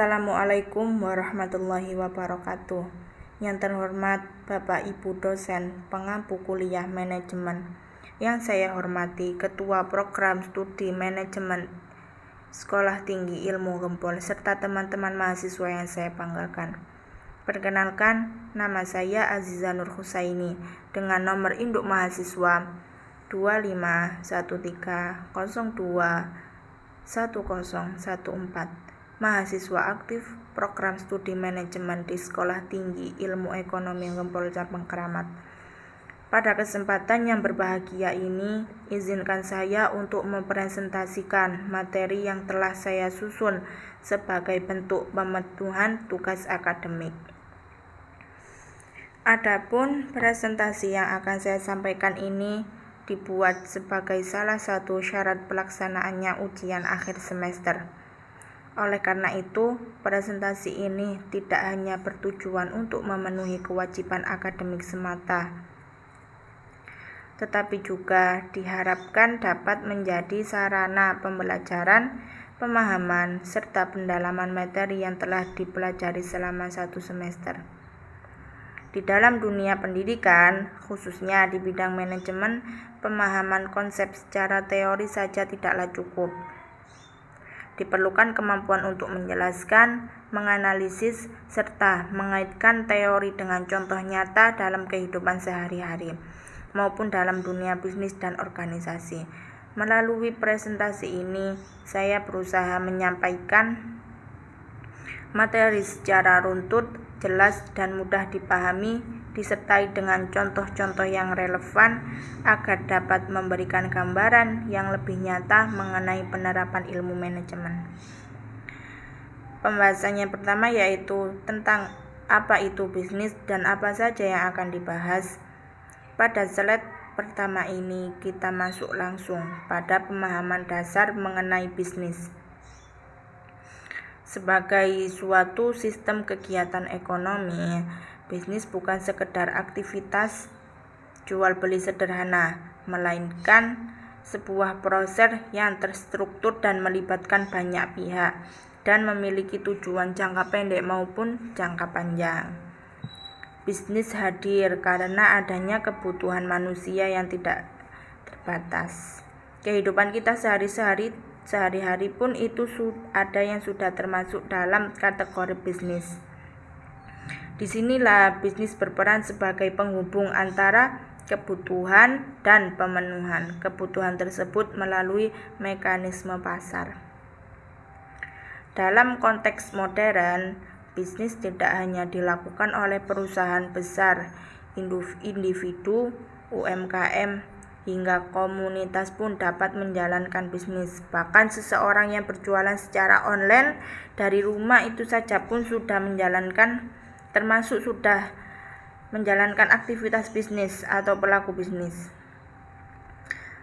Assalamualaikum warahmatullahi wabarakatuh. Yang terhormat Bapak Ibu dosen pengampu kuliah manajemen, yang saya hormati Ketua Program Studi Manajemen Sekolah Tinggi Ilmu Gempol, serta teman-teman mahasiswa yang saya banggakan. Perkenalkan, nama saya Aziza Nur Husaini dengan nomor induk mahasiswa 2513021014, mahasiswa aktif Program Studi Manajemen di Sekolah Tinggi Ilmu Ekonomi Gempol Cabang Keramat. Pada kesempatan yang berbahagia ini, izinkan saya untuk mempresentasikan materi yang telah saya susun sebagai bentuk pemenuhan tugas akademik. Adapun presentasi yang akan saya sampaikan ini dibuat sebagai salah satu syarat pelaksanaannya ujian akhir semester. Oleh karena itu, presentasi ini tidak hanya bertujuan untuk memenuhi kewajiban akademik semata, tetapi juga diharapkan dapat menjadi sarana pembelajaran, pemahaman, serta pendalaman materi yang telah dipelajari selama satu semester. Di dalam dunia pendidikan, khususnya di bidang manajemen, pemahaman konsep secara teori saja tidaklah cukup. Diperlukan kemampuan untuk menjelaskan, menganalisis, serta mengaitkan teori dengan contoh nyata dalam kehidupan sehari-hari, maupun dalam dunia bisnis dan organisasi. Melalui presentasi ini, saya berusaha menyampaikan materi secara runtut, jelas, dan mudah dipahami, disertai dengan contoh-contoh yang relevan agar dapat memberikan gambaran yang lebih nyata mengenai penerapan ilmu manajemen. Pembahasan yang pertama yaitu tentang apa itu bisnis dan apa saja yang akan dibahas. Pada slide pertama ini kita masuk langsung pada pemahaman dasar mengenai bisnis. Sebagai suatu sistem kegiatan ekonomi, bisnis bukan sekedar aktivitas jual beli sederhana, melainkan sebuah proses yang terstruktur dan melibatkan banyak pihak dan memiliki tujuan jangka pendek maupun jangka panjang. Bisnis hadir karena adanya kebutuhan manusia yang tidak terbatas. Kehidupan kita sehari-hari pun itu ada yang sudah termasuk dalam kategori bisnis. Disinilah bisnis berperan sebagai penghubung antara kebutuhan dan pemenuhan kebutuhan tersebut melalui mekanisme pasar. Dalam konteks modern, bisnis tidak hanya dilakukan oleh perusahaan besar, individu, UMKM, hingga komunitas pun dapat menjalankan bisnis. Bahkan seseorang yang berjualan secara online dari rumah itu saja pun sudah menjalankan aktivitas bisnis atau pelaku bisnis.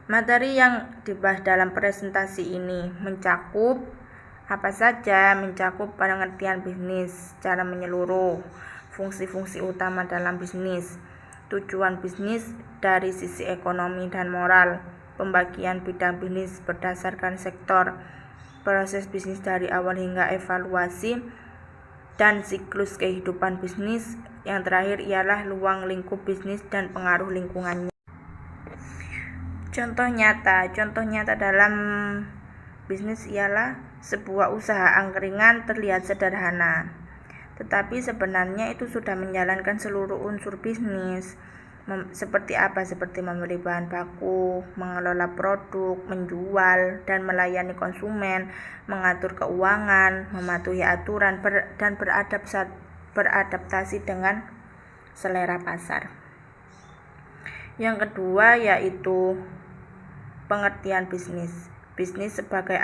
Materi yang dibahas dalam presentasi ini mencakup pengertian bisnis secara menyeluruh, fungsi-fungsi utama dalam bisnis, tujuan bisnis dari sisi ekonomi dan moral, pembagian bidang bisnis berdasarkan sektor, proses bisnis dari awal hingga evaluasi, dan siklus kehidupan bisnis. Yang terakhir ialah ruang lingkup bisnis dan pengaruh lingkungannya. Contoh nyata dalam bisnis ialah sebuah usaha angkringan terlihat sederhana, tetapi sebenarnya itu sudah menjalankan seluruh unsur bisnis. Seperti membeli bahan baku, mengelola produk, menjual dan melayani konsumen, mengatur keuangan, mematuhi aturan, dan beradaptasi dengan selera pasar. Yang kedua yaitu pengertian bisnis. Bisnis sebagai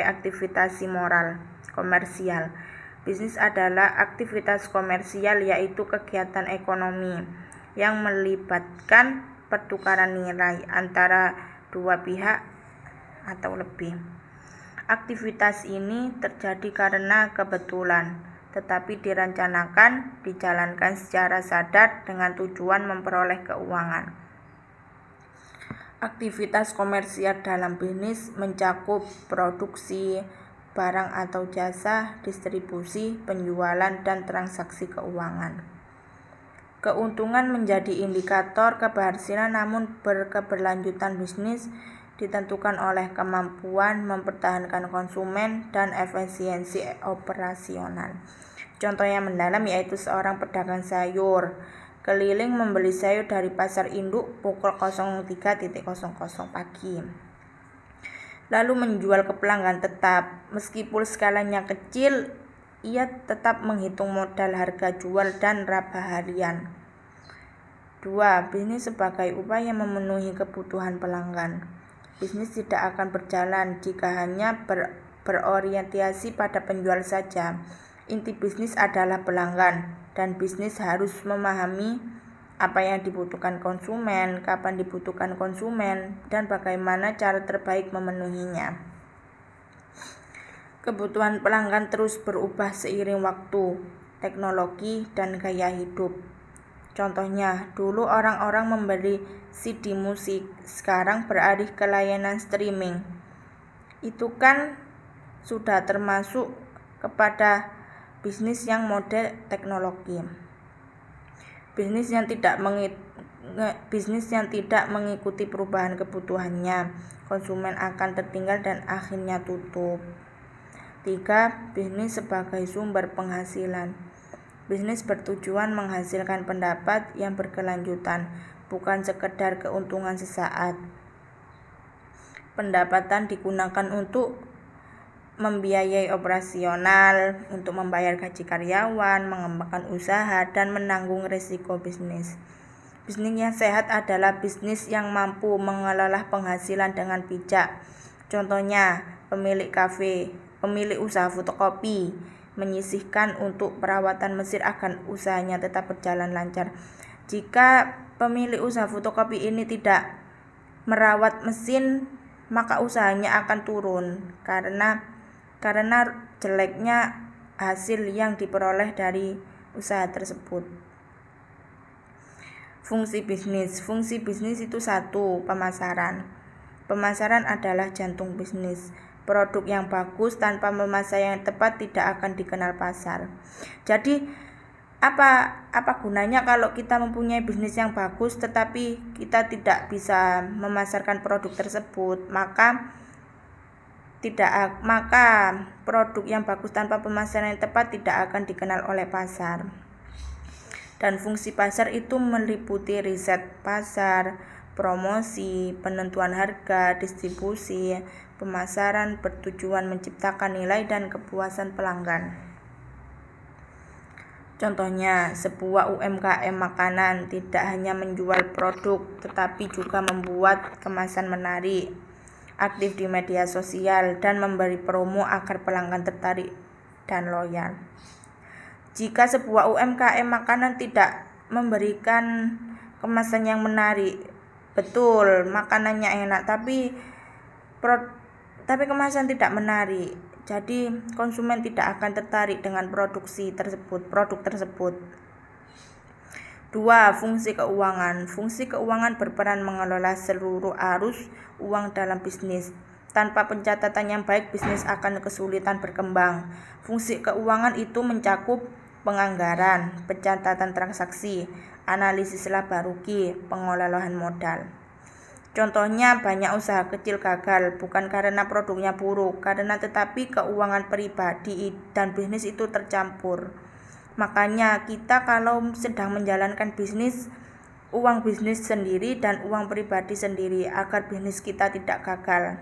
aktivitas moral komersial. Bisnis adalah aktivitas komersial, yaitu kegiatan ekonomi yang melibatkan pertukaran nilai antara dua pihak atau lebih. Aktivitas ini terjadi karena kebetulan, tetapi dijalankan secara sadar dengan tujuan memperoleh keuangan. Aktivitas komersial dalam bisnis mencakup produksi, barang atau jasa, distribusi, penjualan, dan transaksi keuangan. Keuntungan menjadi indikator keberhasilan, namun berkeberlanjutan bisnis ditentukan oleh kemampuan mempertahankan konsumen dan efisiensi operasional. Contoh yang mendalam yaitu seorang pedagang sayur keliling membeli sayur dari pasar induk pukul 03.00 pagi, lalu menjual ke pelanggan tetap. Meskipun skalanya kecil, ia tetap menghitung modal, harga jual, dan laba harian. 2. Bisnis sebagai upaya memenuhi kebutuhan pelanggan. Bisnis tidak akan berjalan jika hanya berorientasi pada penjual saja. Inti bisnis adalah pelanggan, dan bisnis harus memahami apa yang dibutuhkan konsumen, kapan dibutuhkan konsumen, dan bagaimana cara terbaik memenuhinya. Kebutuhan pelanggan terus berubah seiring waktu, teknologi, dan gaya hidup. Contohnya, dulu orang-orang membeli CD musik, sekarang beralih ke layanan streaming. Itu kan sudah termasuk kepada bisnis yang model teknologi. Bisnis yang tidak mengikuti perubahan kebutuhannya, konsumen akan tertinggal dan akhirnya tutup. 3. Bisnis sebagai sumber penghasilan. Bisnis bertujuan menghasilkan pendapat yang berkelanjutan, bukan sekedar keuntungan sesaat. Pendapatan digunakan untuk membiayai operasional, untuk membayar gaji karyawan, mengembangkan usaha, dan menanggung risiko bisnis. Bisnis yang sehat adalah bisnis yang mampu mengelola penghasilan dengan bijak. Contohnya, pemilik kafe, pemilik usaha fotokopi, menyisihkan untuk perawatan mesin agar usahanya tetap berjalan lancar. Jika pemilik usaha fotokopi ini tidak merawat mesin, maka usahanya akan turun karena jeleknya hasil yang diperoleh dari usaha tersebut. Fungsi bisnis. Fungsi bisnis itu 1. Pemasaran. Pemasaran adalah jantung bisnis. Produk yang bagus tanpa pemasaran yang tepat tidak akan dikenal pasar. Jadi apa gunanya kalau kita mempunyai bisnis yang bagus tetapi kita tidak bisa memasarkan produk tersebut? Maka produk yang bagus tanpa pemasaran yang tepat tidak akan dikenal oleh pasar. Dan fungsi pasar itu meliputi riset pasar, promosi, penentuan harga, distribusi. Pemasaran bertujuan menciptakan nilai dan kepuasan pelanggan. Contohnya, sebuah UMKM makanan tidak hanya menjual produk, tetapi juga membuat kemasan menarik, aktif di media sosial, dan memberi promo agar pelanggan tertarik dan loyal. Jika sebuah UMKM makanan tidak memberikan kemasan yang menarik, betul makanannya enak, tapi kemasan tidak menarik, jadi konsumen tidak akan tertarik dengan produk tersebut. 2. Fungsi keuangan. Fungsi keuangan berperan mengelola seluruh arus uang dalam bisnis. Tanpa pencatatan yang baik, bisnis akan kesulitan berkembang. Fungsi keuangan itu mencakup penganggaran, pencatatan transaksi, analisis laba rugi, pengelolaan modal. Contohnya, banyak usaha kecil gagal bukan karena produknya buruk, tetapi keuangan pribadi dan bisnis itu tercampur. Makanya kita kalau sedang menjalankan bisnis, uang bisnis sendiri dan uang pribadi sendiri agar bisnis kita tidak gagal.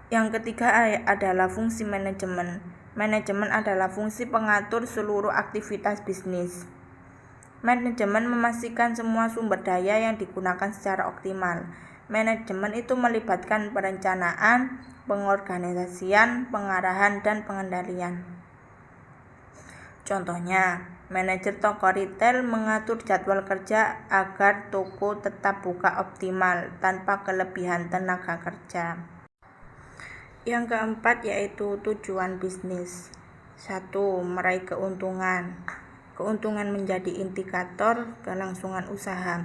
Yang ketiga adalah fungsi manajemen. Manajemen adalah fungsi pengatur seluruh aktivitas bisnis. Manajemen memastikan semua sumber daya yang digunakan secara optimal. Manajemen itu melibatkan perencanaan, pengorganisasian, pengarahan, dan pengendalian. Contohnya, manajer toko retail mengatur jadwal kerja agar toko tetap buka optimal tanpa kelebihan tenaga kerja. Yang keempat yaitu tujuan bisnis. 1. Meraih keuntungan. Keuntungan menjadi indikator kelangsungan usaha.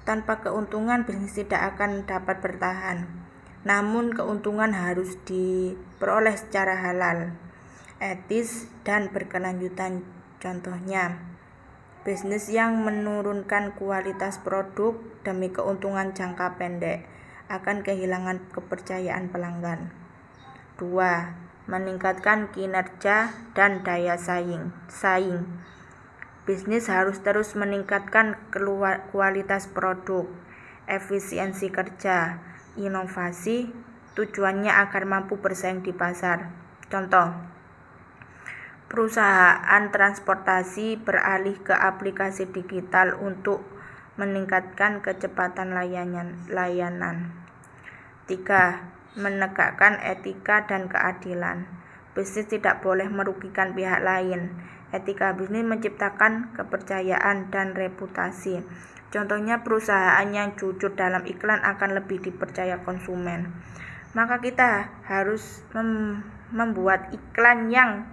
Tanpa keuntungan, bisnis tidak akan dapat bertahan. namun keuntungan harus diperoleh secara halal, etis, dan berkelanjutan. Contohnya, bisnis yang menurunkan kualitas produk demi keuntungan jangka pendek akan kehilangan kepercayaan pelanggan. 2. Meningkatkan kinerja dan daya saing. Bisnis harus terus meningkatkan kualitas produk, efisiensi kerja, inovasi, tujuannya agar mampu bersaing di pasar. Contoh, perusahaan transportasi beralih ke aplikasi digital untuk meningkatkan kecepatan layanan. 3. Menegakkan etika dan keadilan. Bisnis tidak boleh merugikan pihak lain. Etika bisnis menciptakan kepercayaan dan reputasi. Contohnya, perusahaan yang jujur dalam iklan akan lebih dipercaya konsumen. Maka kita harus membuat iklan yang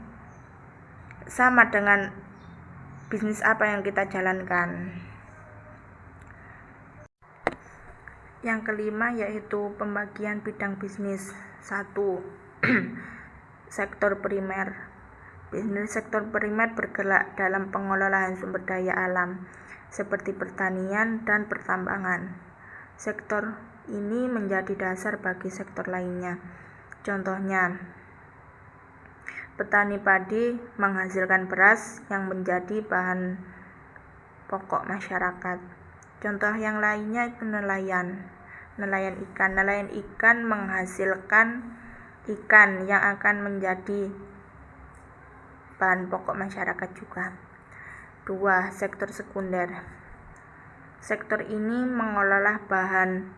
sama dengan bisnis apa yang kita jalankan. Yang kelima yaitu pembagian bidang bisnis. 1. Sektor primer. Bisnis sektor primer bergerak dalam pengelolaan sumber daya alam seperti pertanian dan pertambangan. Sektor ini menjadi dasar bagi sektor lainnya. Contohnya, petani padi menghasilkan beras yang menjadi bahan pokok masyarakat. Contoh yang lainnya itu nelayan ikan. Nelayan ikan menghasilkan ikan yang akan menjadi bahan pokok masyarakat juga. 2. Sektor sekunder. Sektor ini mengolah bahan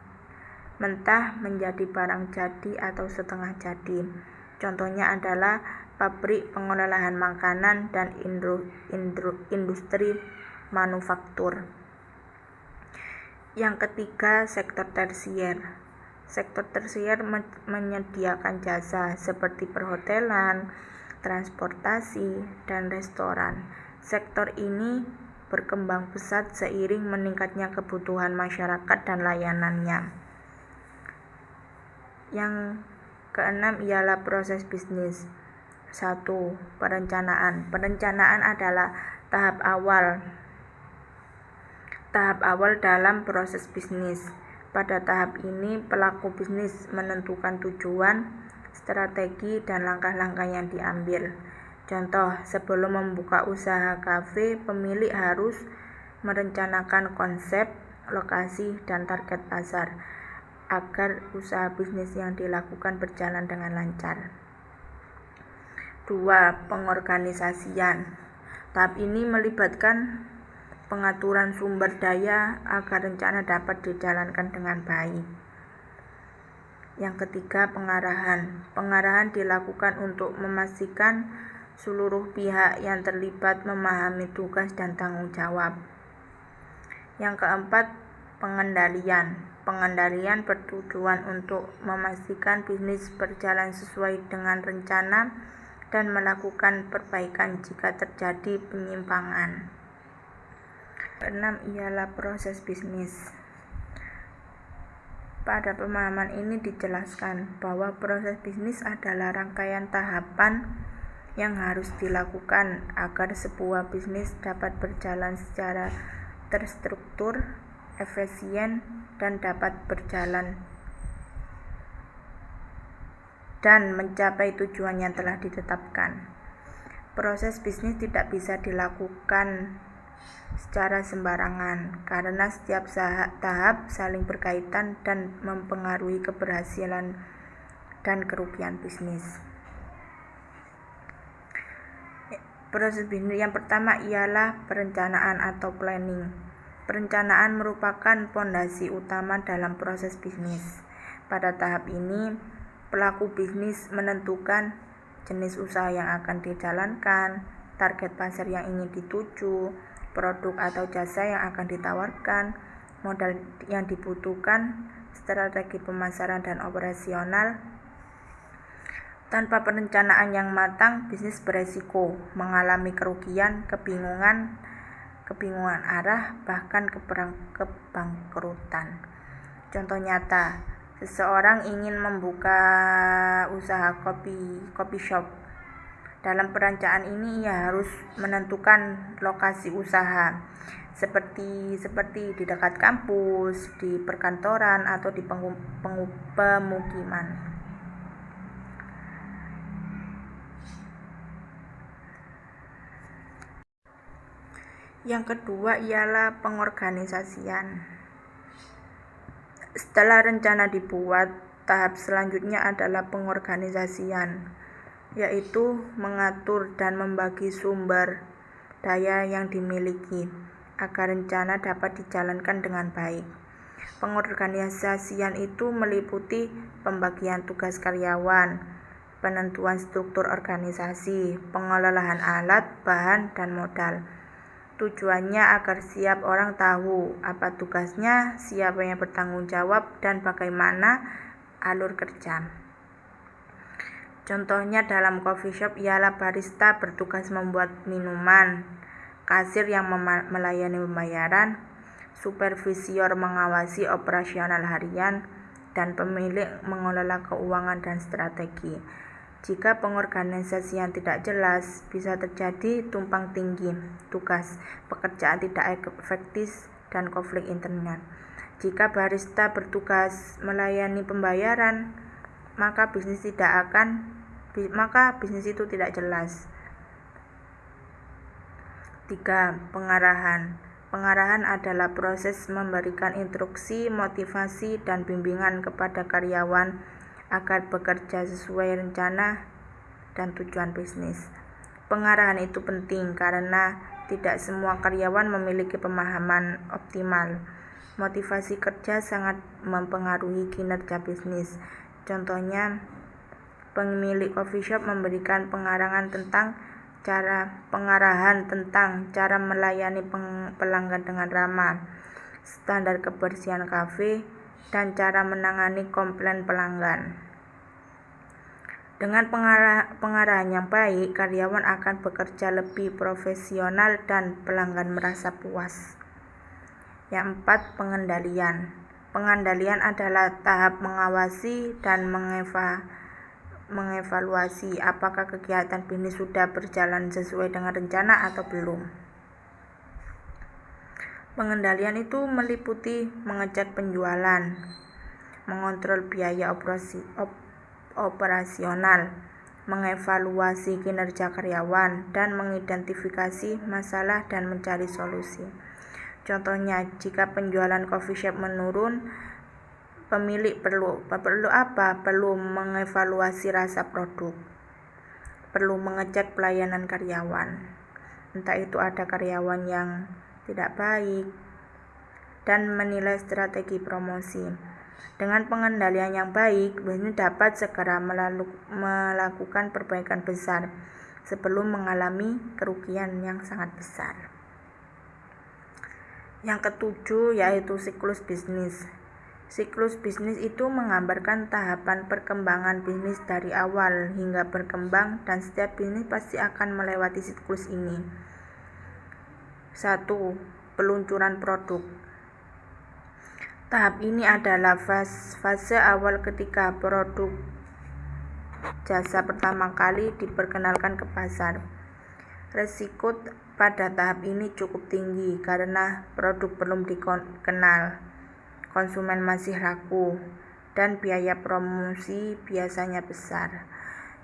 mentah menjadi barang jadi atau setengah jadi. Contohnya adalah pabrik pengolahan makanan dan industri manufaktur. Yang ketiga, sektor tersier. Sektor tersier menyediakan jasa seperti perhotelan, transportasi, dan restoran. Sektor ini berkembang pesat seiring meningkatnya kebutuhan masyarakat dan layanannya. Yang keenam ialah proses bisnis. 1. Perencanaan. Perencanaan adalah tahap awal dalam proses bisnis. Pada tahap ini, pelaku bisnis menentukan tujuan, strategi, dan langkah-langkah yang diambil. Contoh, sebelum membuka usaha kafe, pemilik harus merencanakan konsep, lokasi, dan target pasar agar usaha bisnis yang dilakukan berjalan dengan lancar. 2. Pengorganisasian. Tahap ini melibatkan pengaturan sumber daya agar rencana dapat dijalankan dengan baik. Yang ketiga, pengarahan. Pengarahan dilakukan untuk memastikan seluruh pihak yang terlibat memahami tugas dan tanggung jawab. Yang keempat, pengendalian. Pengendalian bertujuan untuk memastikan bisnis berjalan sesuai dengan rencana dan melakukan perbaikan jika terjadi penyimpangan. 6 ialah proses bisnis. Pada pemahaman ini dijelaskan bahwa proses bisnis adalah rangkaian tahapan yang harus dilakukan agar sebuah bisnis dapat berjalan secara terstruktur, efisien, dan dapat berjalan dan mencapai tujuan yang telah ditetapkan. Proses bisnis tidak bisa dilakukan secara sembarangan karena setiap tahap saling berkaitan dan mempengaruhi keberhasilan dan kerugian bisnis. Proses bisnis yang pertama ialah perencanaan atau planning. Perencanaan merupakan fondasi utama dalam proses bisnis. Pada tahap ini, pelaku bisnis menentukan jenis usaha yang akan dijalankan, target pasar yang ingin dituju, produk atau jasa yang akan ditawarkan, modal yang dibutuhkan, strategi pemasaran dan operasional. Tanpa perencanaan yang matang, bisnis beresiko mengalami kerugian, kebingungan arah, bahkan kebangkrutan. Contoh nyata, Seseorang ingin membuka usaha kopi shop. Dalam perencanaan ini ia harus menentukan lokasi usaha seperti di dekat kampus, di perkantoran, atau di pemukiman. Yang kedua ialah pengorganisasian. Setelah rencana dibuat, tahap selanjutnya adalah pengorganisasian, yaitu mengatur dan membagi sumber daya yang dimiliki agar rencana dapat dijalankan dengan baik. Pengorganisasian itu meliputi pembagian tugas karyawan, penentuan struktur organisasi, pengelolaan alat, bahan, dan modal. Tujuannya agar setiap orang tahu apa tugasnya, siapa yang bertanggung jawab, dan bagaimana alur kerja. Contohnya dalam coffee shop ialah barista bertugas membuat minuman, kasir yang melayani pembayaran, supervisor mengawasi operasional harian, dan pemilik mengelola keuangan dan strategi. Jika pengorganisasian tidak jelas, bisa terjadi tumpang tinggi tugas, pekerjaan tidak efektif, dan konflik internal. Jika barista bertugas melayani pembayaran, maka bisnis itu tidak jelas. 3. Pengarahan. Pengarahan adalah proses memberikan instruksi, motivasi, dan bimbingan kepada karyawan agar bekerja sesuai rencana dan tujuan bisnis. Pengarahan itu penting karena tidak semua karyawan memiliki pemahaman optimal. Motivasi kerja sangat mempengaruhi kinerja bisnis. Contohnya, pemilik coffee shop memberikan pengarahan tentang cara melayani pelanggan dengan ramah, standar kebersihan kafe, dan cara menangani komplain pelanggan. Dengan pengarahan yang baik, karyawan akan bekerja lebih profesional dan pelanggan merasa puas. Yang 4. Pengendalian. Pengendalian adalah tahap mengawasi dan mengevaluasi apakah kegiatan bisnis sudah berjalan sesuai dengan rencana atau belum. Pengendalian itu meliputi mengecek penjualan, mengontrol biaya operasional, mengevaluasi kinerja karyawan, dan mengidentifikasi masalah dan mencari solusi. Contohnya, jika penjualan coffee shop menurun, pemilik perlu mengevaluasi rasa produk, perlu mengecek pelayanan karyawan, entah itu ada karyawan yang tidak baik, dan menilai strategi promosi. Dengan pengendalian yang baik, bisnis dapat segera melakukan perbaikan besar sebelum mengalami kerugian yang sangat besar. Yang ketujuh yaitu siklus bisnis. Siklus bisnis itu menggambarkan tahapan perkembangan bisnis dari awal hingga berkembang, dan setiap bisnis pasti akan melewati siklus ini. 1. Peluncuran produk. Tahap ini adalah fase awal ketika produk jasa pertama kali diperkenalkan ke pasar. Risiko pada tahap ini cukup tinggi karena produk belum dikenal, konsumen masih ragu, dan biaya promosi biasanya besar.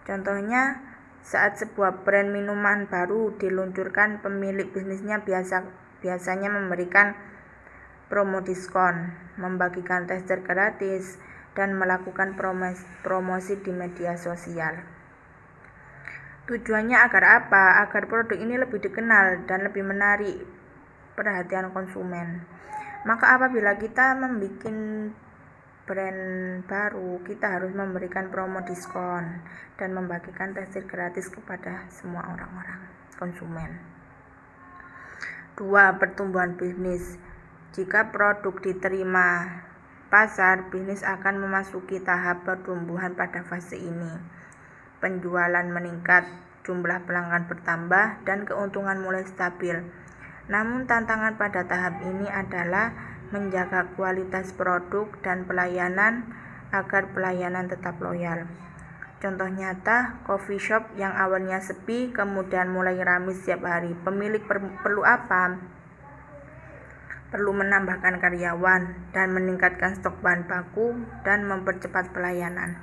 Contohnya, saat sebuah brand minuman baru diluncurkan, pemilik bisnisnya biasanya memberikan promo diskon, membagikan tester gratis, dan melakukan promosi di media sosial. Tujuannya agar apa? Agar produk ini lebih dikenal dan lebih menarik perhatian konsumen. Maka apabila kita membuat brand baru, kita harus memberikan promo diskon dan membagikan tester gratis kepada semua orang-orang konsumen. 2. Pertumbuhan bisnis. Jika produk diterima pasar, bisnis akan memasuki tahap pertumbuhan pada fase ini. Penjualan meningkat, jumlah pelanggan bertambah, dan keuntungan mulai stabil. Namun tantangan pada tahap ini adalah menjaga kualitas produk dan pelayanan agar pelayanan tetap loyal. Contoh nyata, coffee shop yang awalnya sepi kemudian mulai ramai setiap hari. Pemilik perlu apa? Perlu menambahkan karyawan dan meningkatkan stok bahan baku dan mempercepat pelayanan.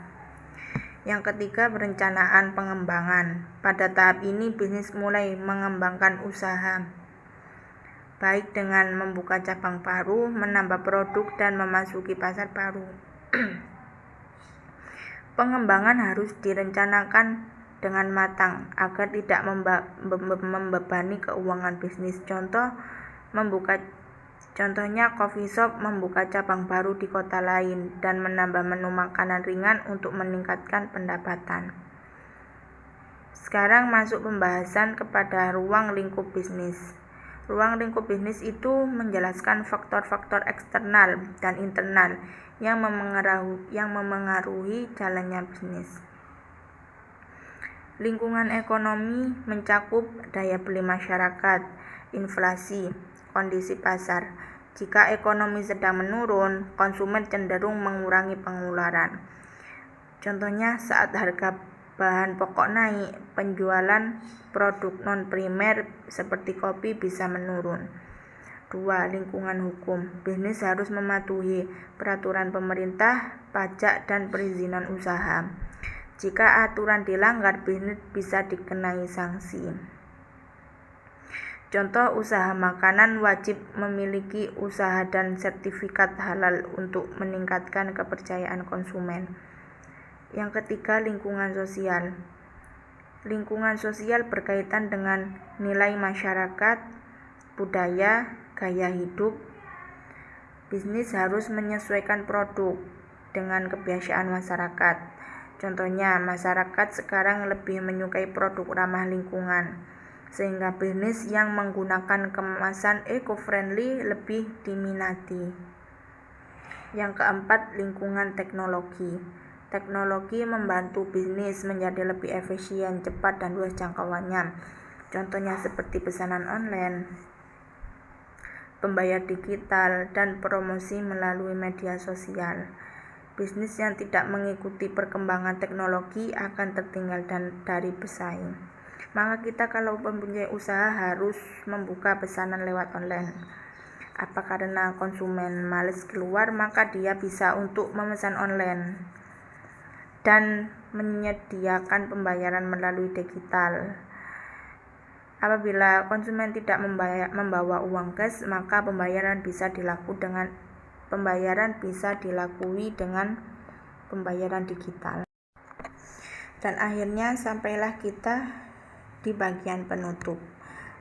Yang ketiga, perencanaan pengembangan. Pada tahap ini bisnis mulai mengembangkan usaha, baik dengan membuka cabang baru, menambah produk, dan memasuki pasar baru. Pengembangan harus direncanakan dengan matang agar tidak membebani keuangan bisnis. Contohnya coffee shop membuka cabang baru di kota lain dan menambah menu makanan ringan untuk meningkatkan pendapatan. Sekarang masuk pembahasan kepada ruang lingkup bisnis. Ruang lingkup bisnis itu menjelaskan faktor-faktor eksternal dan internal yang memengaruhi jalannya bisnis. Lingkungan ekonomi mencakup daya beli masyarakat, inflasi, kondisi pasar. Jika ekonomi sedang menurun, konsumen cenderung mengurangi pengeluaran. Contohnya saat harga bahan pokok naik, penjualan produk non-primer seperti kopi bisa menurun. 2. Lingkungan hukum. Bisnis harus mematuhi peraturan pemerintah, pajak, dan perizinan usaha. Jika aturan dilanggar, bisnis bisa dikenai sanksi. Contoh, usaha makanan wajib memiliki usaha dan sertifikat halal untuk meningkatkan kepercayaan konsumen. Yang ketiga, lingkungan sosial. Lingkungan sosial berkaitan dengan nilai masyarakat, budaya, gaya hidup. Bisnis harus menyesuaikan produk dengan kebiasaan masyarakat. Contohnya, masyarakat sekarang lebih menyukai produk ramah lingkungan, sehingga bisnis yang menggunakan kemasan eco-friendly lebih diminati. Yang keempat, lingkungan teknologi. Teknologi membantu bisnis menjadi lebih efisien, cepat, dan luas jangkauannya. Contohnya seperti pesanan online, pembayar digital, dan promosi melalui media sosial. Bisnis yang tidak mengikuti perkembangan teknologi akan tertinggal dari pesaing. Maka kita kalau mempunyai usaha harus membuka pesanan lewat online. Apa karena konsumen malas keluar, maka dia bisa untuk memesan online dan menyediakan pembayaran melalui digital. Apabila konsumen tidak membawa uang cash, maka pembayaran bisa dilakui dengan pembayaran digital. Dan akhirnya sampailah kita di bagian penutup.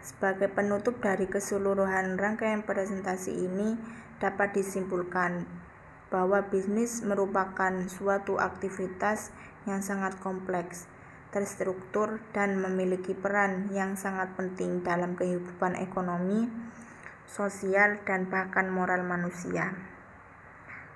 Sebagai penutup dari keseluruhan rangkaian presentasi ini, dapat disimpulkan bahwa bisnis merupakan suatu aktivitas yang sangat kompleks, terstruktur, dan memiliki peran yang sangat penting dalam kehidupan ekonomi, sosial, dan bahkan moral manusia.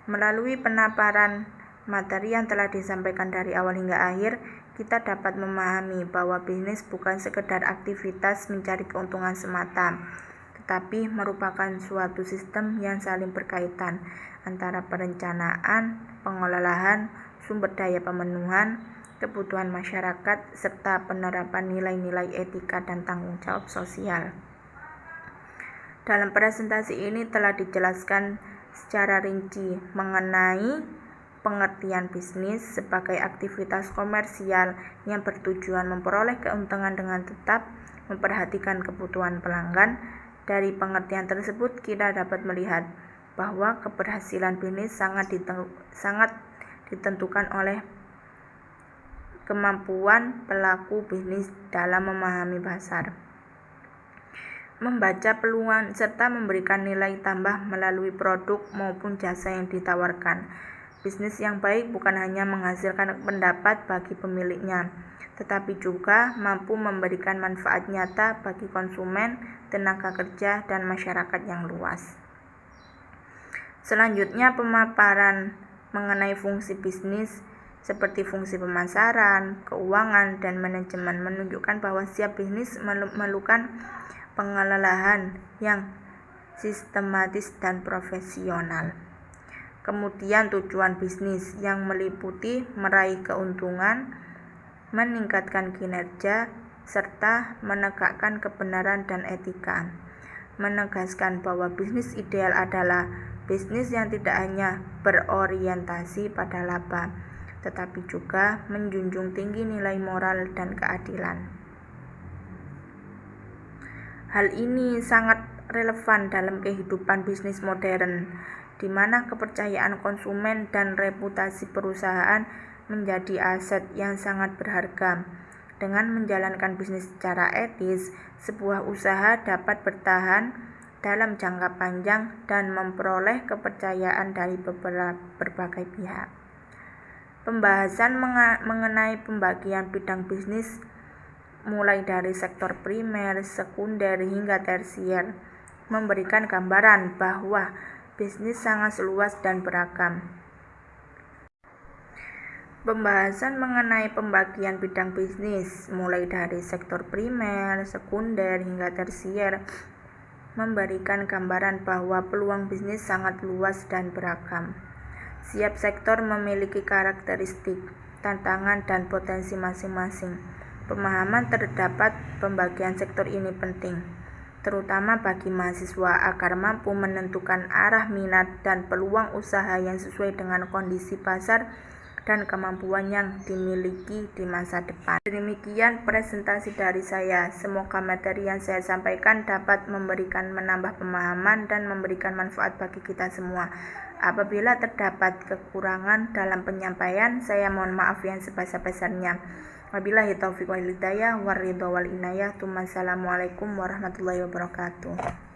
Melalui penaparan materi yang telah disampaikan dari awal hingga akhir, kita dapat memahami bahwa bisnis bukan sekedar aktivitas mencari keuntungan semata, tetapi merupakan suatu sistem yang saling berkaitan antara perencanaan, pengelolaan, sumber daya pemenuhan, kebutuhan masyarakat, serta penerapan nilai-nilai etika dan tanggung jawab sosial. Dalam presentasi ini telah dijelaskan secara rinci mengenai pengertian bisnis sebagai aktivitas komersial yang bertujuan memperoleh keuntungan dengan tetap memperhatikan kebutuhan pelanggan. Dari pengertian tersebut kita dapat melihat bahwa keberhasilan bisnis sangat ditentukan oleh kemampuan pelaku bisnis dalam memahami pasar, membaca peluang, serta memberikan nilai tambah melalui produk maupun jasa yang ditawarkan. Bisnis yang baik bukan hanya menghasilkan pendapat bagi pemiliknya, tetapi juga mampu memberikan manfaat nyata bagi konsumen, tenaga kerja, dan masyarakat yang luas. Selanjutnya, pemaparan mengenai fungsi bisnis seperti fungsi pemasaran, keuangan, dan manajemen menunjukkan bahwa setiap bisnis memerlukan pengelolaan yang sistematis dan profesional. Kemudian tujuan bisnis yang meliputi meraih keuntungan, meningkatkan kinerja, serta menegakkan kebenaran dan etika. Menegaskan bahwa bisnis ideal adalah bisnis yang tidak hanya berorientasi pada laba, tetapi juga menjunjung tinggi nilai moral dan keadilan. Hal ini sangat relevan dalam kehidupan bisnis modern, di mana kepercayaan konsumen dan reputasi perusahaan menjadi aset yang sangat berharga. Dengan menjalankan bisnis secara etis, sebuah usaha dapat bertahan dalam jangka panjang dan memperoleh kepercayaan dari berbagai pihak. Pembahasan mengenai pembagian bidang bisnis mulai dari sektor primer, sekunder, hingga tersier memberikan gambaran bahwa bisnis sangat luas dan beragam. Pembahasan mengenai pembagian bidang bisnis mulai dari sektor primer, sekunder, hingga tersier memberikan gambaran bahwa peluang bisnis sangat luas dan beragam. Setiap sektor memiliki karakteristik, tantangan, dan potensi masing-masing. Pemahaman terdapat pembagian sektor ini penting, terutama bagi mahasiswa agar mampu menentukan arah minat dan peluang usaha yang sesuai dengan kondisi pasar dan kemampuan yang dimiliki di masa depan. Demikian presentasi dari saya. Semoga materi yang saya sampaikan dapat menambah pemahaman dan memberikan manfaat bagi kita semua. Apabila terdapat kekurangan dalam penyampaian, saya mohon maaf yang sebesar-besarnya. Wabillahi taufiq wal hidayah, waridho wal inayah. Assalamualaikum warahmatullahi wabarakatuh.